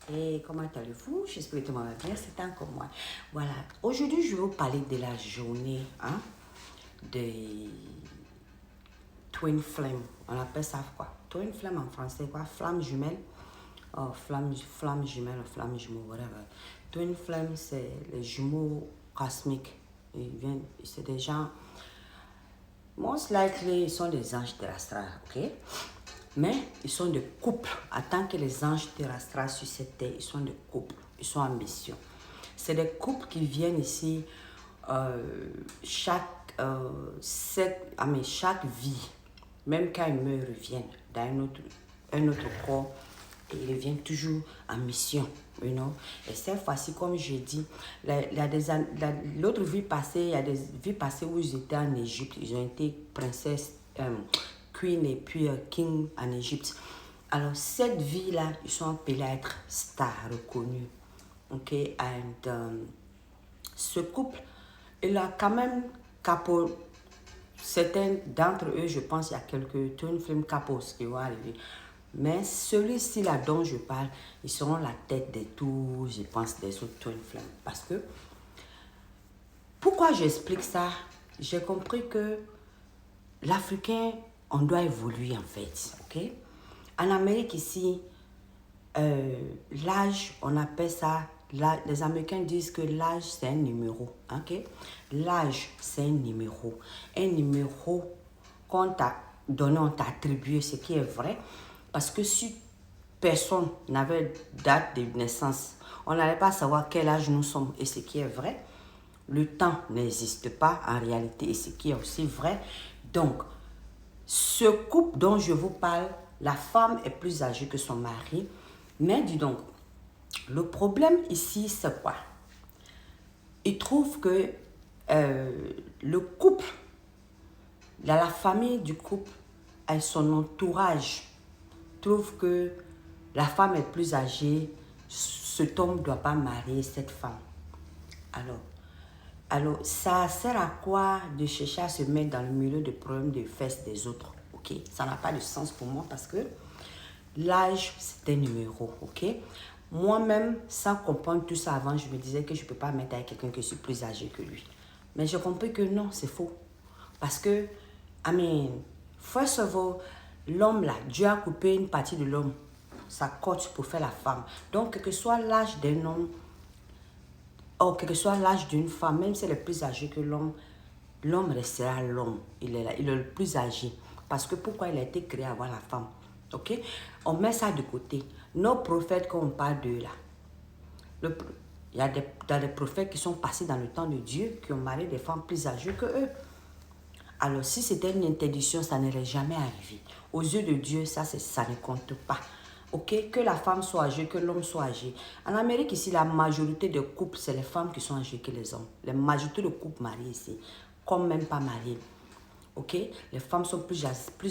Et comment allez-vous? J'espère que tout le monde va bien, c'est encore moi. Voilà, aujourd'hui je vais vous parler de la journée des Twin Flame. On appelle ça quoi? Twin Flame en français, quoi? Flamme jumelle. Oh, flamme jumelle, flamme jumeau, whatever. Twin Flame, c'est les jumeaux cosmiques. C'est des gens, most likely, ils sont des anges terrestriels, ok? Mais ils sont de couple. En tant que les anges terrestriels sur cette terre, ils sont de couple. Ils sont en mission. C'est des couples qui viennent ici chaque vie. Même quand ils meurent, ils reviennent dans un autre corps. Et ils reviennent toujours en mission. You know? Et cette fois-ci, comme j'ai dit, l'autre vie passée, il y a des vies passées où ils étaient en Égypte. Ils ont été princesse, queen et puis king en Égypte. Alors, cette vie-là, ils sont appelés à être stars reconnus. Ok? Et ce couple, il a quand même certains d'entre eux, je pense, il y a quelques twin flame couples qui vont arriver. Mais celui-ci là dont je parle, ils seront la tête de tous, je pense, des autres twin flames. Parce que, pourquoi j'explique ça? J'ai compris que l'Africain, on doit évoluer en fait, ok? En Amérique ici, l'âge, on appelle ça, les Américains disent que l'âge c'est un numéro, ok? L'âge c'est un numéro. Un numéro qu'on t'a donné, on t'a attribué, ce qui est vrai. Parce que si personne n'avait date de naissance, on n'allait pas savoir quel âge nous sommes. Et ce qui est vrai, le temps n'existe pas en réalité. Et ce qui est aussi vrai. Donc, ce couple dont je vous parle, la femme est plus âgée que son mari. Mais dis donc, le problème ici, c'est quoi? Il trouve que le couple, la famille du couple et son entourage trouve que la femme est plus âgée, cet homme ne doit pas marier cette femme. Alors, ça sert à quoi de chercher à se mettre dans le milieu des problèmes de fesses des autres? Ok, ça n'a pas de sens pour moi parce que l'âge, c'est un numéro, ok? Moi-même, sans comprendre tout ça avant, je me disais que je ne peux pas mettre avec quelqu'un qui est plus âgé que lui. Mais j'ai compris que non, c'est faux. Parce que, first of all, l'homme là, Dieu a coupé une partie de l'homme, sa côte pour faire la femme. Donc, quel que soit l'âge d'un homme, ou quel que soit l'âge d'une femme, même si elle est plus âgée que l'homme, l'homme restera l'homme. Il est le plus âgé. Parce que pourquoi il a été créé avant la femme? Ok? On met ça de côté. Nos prophètes, quand on parle d'eux là, il y a des prophètes qui sont passés dans le temps de Dieu, qui ont marié des femmes plus âgées que eux. Alors, si c'était une interdiction, ça n'aurait jamais arrivé. Aux yeux de Dieu, ça ne compte pas. Ok, que la femme soit âgée, que l'homme soit âgé. En Amérique, ici, la majorité des couples, c'est les femmes qui sont âgées que les hommes. La majorité de couples mariés ici, comme même pas mariés. Ok, les femmes sont plus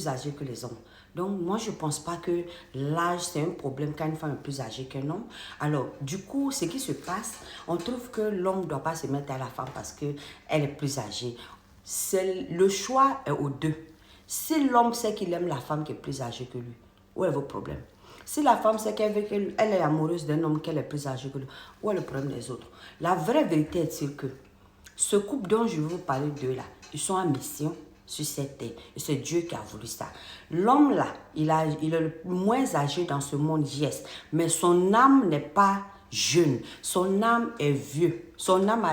âgées que les hommes. Donc, moi, je ne pense pas que l'âge, c'est un problème quand une femme est plus âgée qu'un homme. Alors, du coup, ce qui se passe, on trouve que l'homme ne doit pas se mettre à la femme parce qu'elle est plus âgée. Le choix est aux deux. Si l'homme sait qu'il aime la femme qui est plus âgée que lui, où est votre problème? Si la femme sait qu'elle est amoureuse d'un homme qui est plus âgé que lui, où est le problème des autres? La vraie vérité est que ce couple dont je vais vous parler d'eux là, ils sont en mission sur cette terre. Et c'est Dieu qui a voulu ça. L'homme là, il est le moins âgé dans ce monde, yes. Mais son âme n'est pas jeune. Son âme est vieux. Son âme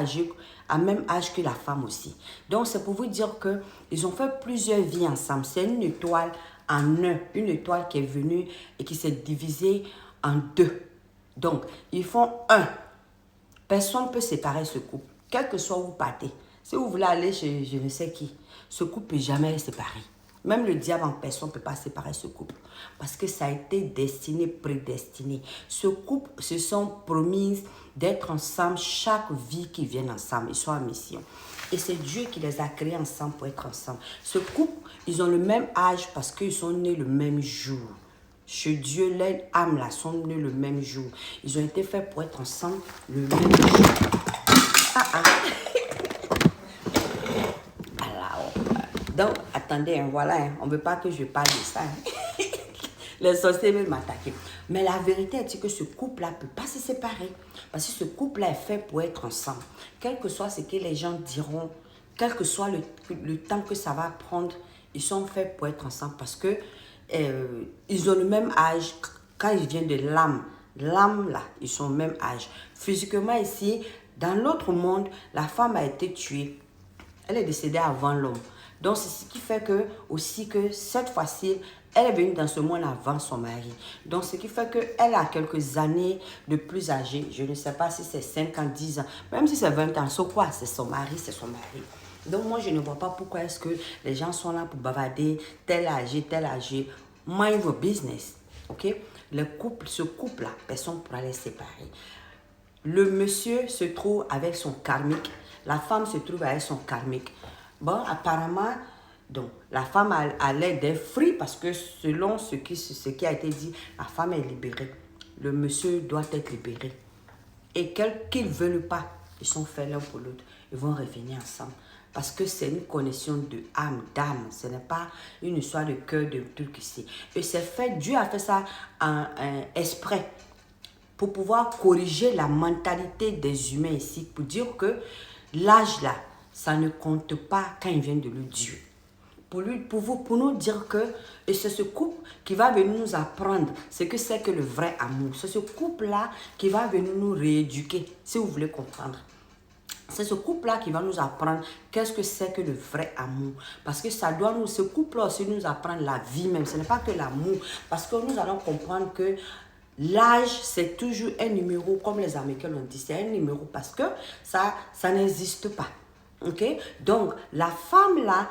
a même âge que la femme aussi. Donc c'est pour vous dire qu'ils ont fait plusieurs vies ensemble. C'est une étoile en un. Une étoile qui est venue et qui s'est divisée en deux. Donc, ils font un. Personne ne peut séparer ce couple. Quel que soit où vous partez. Si vous voulez aller chez je ne sais qui, ce couple ne peut jamais être séparé. Même le diable en personne ne peut pas séparer ce couple. Parce que ça a été destiné, prédestiné. Ce couple se sont promis d'être ensemble chaque vie qu'ils viennent ensemble. Ils sont en mission. Et c'est Dieu qui les a créés ensemble pour être ensemble. Ce couple, ils ont le même âge parce qu'ils sont nés le même jour. Chez Dieu, leurs âmes là sont nées le même jour. Ils ont été faits pour être ensemble le même jour. Alors, donc, attendez, voilà, on ne veut pas que je parle de ça. Les sorciers veulent m'attaquer. Mais la vérité est que ce couple-là ne peut pas se séparer. Parce que ce couple-là est fait pour être ensemble. Quel que soit ce que les gens diront, quel que soit le temps que ça va prendre, ils sont faits pour être ensemble. Parce que ils ont le même âge quand ils viennent de l'âme. L'âme, là, ils sont au même âge. Physiquement, ici, dans l'autre monde, la femme a été tuée. Elle est décédée avant l'homme. Donc, c'est ce qui fait que, aussi que cette fois-ci, elle est venue dans ce monde avant son mari. Donc, ce qui fait qu'elle a quelques années de plus âgée. Je ne sais pas si c'est 5 ans, 10 ans. Même si c'est 20 ans, c'est quoi? C'est son mari, c'est son mari. Donc, moi, je ne vois pas pourquoi est-ce que les gens sont là pour bavarder, tel âgé, tel âgé. Mind your business. OK? Ce couple-là, personne ne pourra les séparer. Le monsieur se trouve avec son karmique. La femme se trouve avec son karmique. Bon, apparemment, donc, la femme a l'air des fruits parce que selon ce qui a été dit, la femme est libérée. Le monsieur doit être libéré. Et qu'ils ne veulent pas, ils sont faits l'un pour l'autre. Ils vont revenir ensemble. Parce que c'est une connexion de âme, d'âme. Ce n'est pas une histoire de cœur, de truc ici. Et c'est fait, Dieu a fait ça en exprès pour pouvoir corriger la mentalité des humains ici, pour dire que l'âge là, ça ne compte pas quand il vient de lui Dieu. Pour nous dire que, et c'est ce couple qui va venir nous apprendre ce que c'est que le vrai amour. C'est ce couple-là qui va venir nous rééduquer, si vous voulez comprendre. C'est ce couple-là qui va nous apprendre qu'est-ce que c'est que le vrai amour. Parce que ce couple-là aussi nous apprend la vie même. Ce n'est pas que l'amour. Parce que nous allons comprendre que l'âge, c'est toujours un numéro, comme les Américains l'ont dit. C'est un numéro parce que ça n'existe pas. OK? Donc, la femme-là,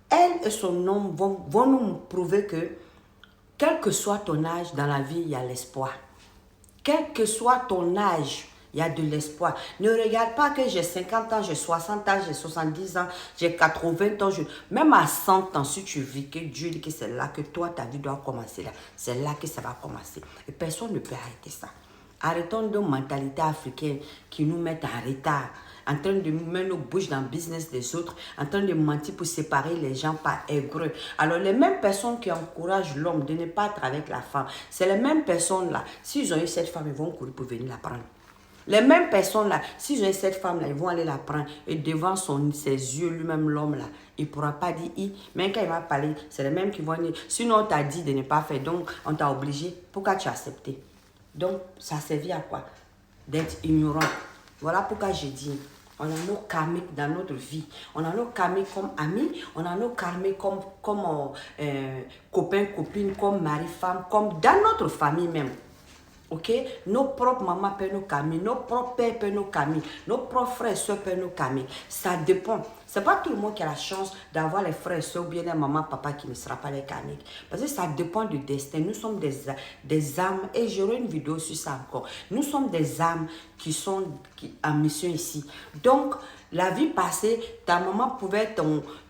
elle et son homme vont nous prouver que, quel que soit ton âge dans la vie, il y a l'espoir. Quel que soit ton âge, il y a de l'espoir. Ne regarde pas que j'ai 50 ans, j'ai 60 ans, j'ai 70 ans, j'ai 80 ans. Même à 100 ans, si tu vis que Dieu dit que c'est là que toi, ta vie doit commencer là. C'est là que ça va commencer. Et personne ne peut arrêter ça. Arrêtons de mentalité africaine qui nous met en retard. En train de mettre nos bouches dans le business des autres, en train de mentir pour séparer les gens par aigreux. Alors, les mêmes personnes qui encouragent l'homme de ne pas être avec la femme, c'est les mêmes personnes-là. S'ils ont eu cette femme, ils vont courir pour venir la prendre. Les mêmes personnes-là, s'ils ont eu cette femme-là, ils vont aller la prendre. Et devant ses yeux, lui-même, l'homme-là, il ne pourra pas dire « i ». Même quand il va parler, c'est les mêmes qui vont dire « sinon, on t'a dit de ne pas faire, donc on t'a obligé. Pourquoi tu as accepté ?» Donc, ça servit à quoi? D'être ignorant. Voilà pourquoi j'ai dit, on a nos karmiques dans notre vie. On a nos karmiques comme amis, on a nos karmiques comme copains, copines, comme mari, femme, comme dans notre famille même. Ok? Nos propres mamans peuvent nos karmiques, nos propres pères peuvent nos karmiques, nos propres frères et soeurs peuvent nos karmiques. Ça dépend. C'est pas tout le monde qui a la chance d'avoir les frères et soeurs ou bien des mamans, papa qui ne sera pas les karmiques. Parce que ça dépend du destin. Nous sommes des âmes, et j'aurai une vidéo sur ça encore. Nous sommes des âmes qui sont en mission ici. Donc, la vie passée, ta maman pouvait être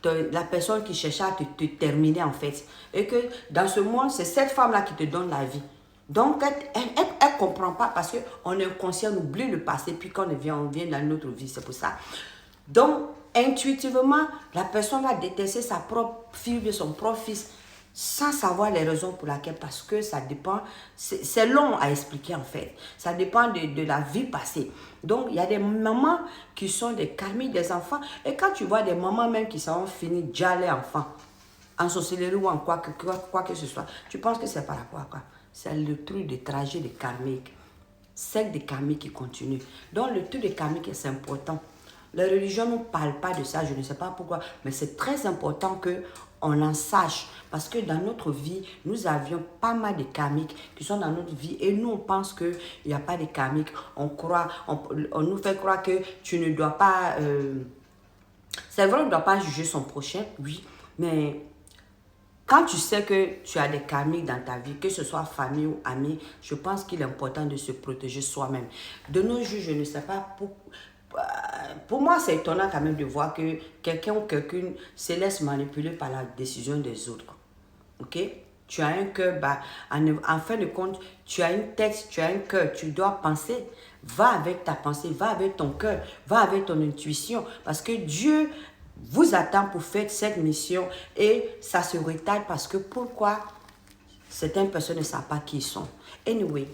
la personne qui cherchait à te terminer en fait. Et que dans ce monde, c'est cette femme-là qui te donne la vie. Donc, elle ne comprend pas parce qu'on est inconscient, on oublie le passé, puis quand on vient dans notre vie, c'est pour ça. Donc, intuitivement, la personne va détester sa propre fille ou son propre fils sans savoir les raisons pour lesquelles, parce que ça dépend, c'est long à expliquer en fait. Ça dépend de la vie passée. Donc, il y a des mamans qui sont des karmiques des enfants, et quand tu vois des mamans même qui sont finies déjà les enfants, en sorcellerie ou en quoi que ce soit, tu penses que c'est par rapport à quoi? C'est le truc de trajet de karmique. C'est des karmiques qui continuent. Donc, le truc de karmique, c'est important. La religion ne parle pas de ça, je ne sais pas pourquoi, mais c'est très important qu'on en sache. Parce que dans notre vie, nous avions pas mal de karmiques qui sont dans notre vie. Et nous, on pense qu'il n'y a pas de karmiques. On nous fait croire que tu ne dois pas... c'est vrai, on ne doit pas juger son prochain, oui, mais... Quand tu sais que tu as des karmiques dans ta vie, que ce soit famille ou amis, je pense qu'il est important de se protéger soi-même. De nos jours, je ne sais pas, pour moi, c'est étonnant quand même de voir que quelqu'un ou quelqu'une se laisse manipuler par la décision des autres. Ok? Tu as un cœur, en fin de compte, tu as une tête, tu as un cœur, tu dois penser. Va avec ta pensée, va avec ton cœur, va avec ton intuition. Parce que Dieu vous attend pour faire cette mission et ça se retarde parce que pourquoi? Certaines personnes ne savent pas qui ils sont. Anyway,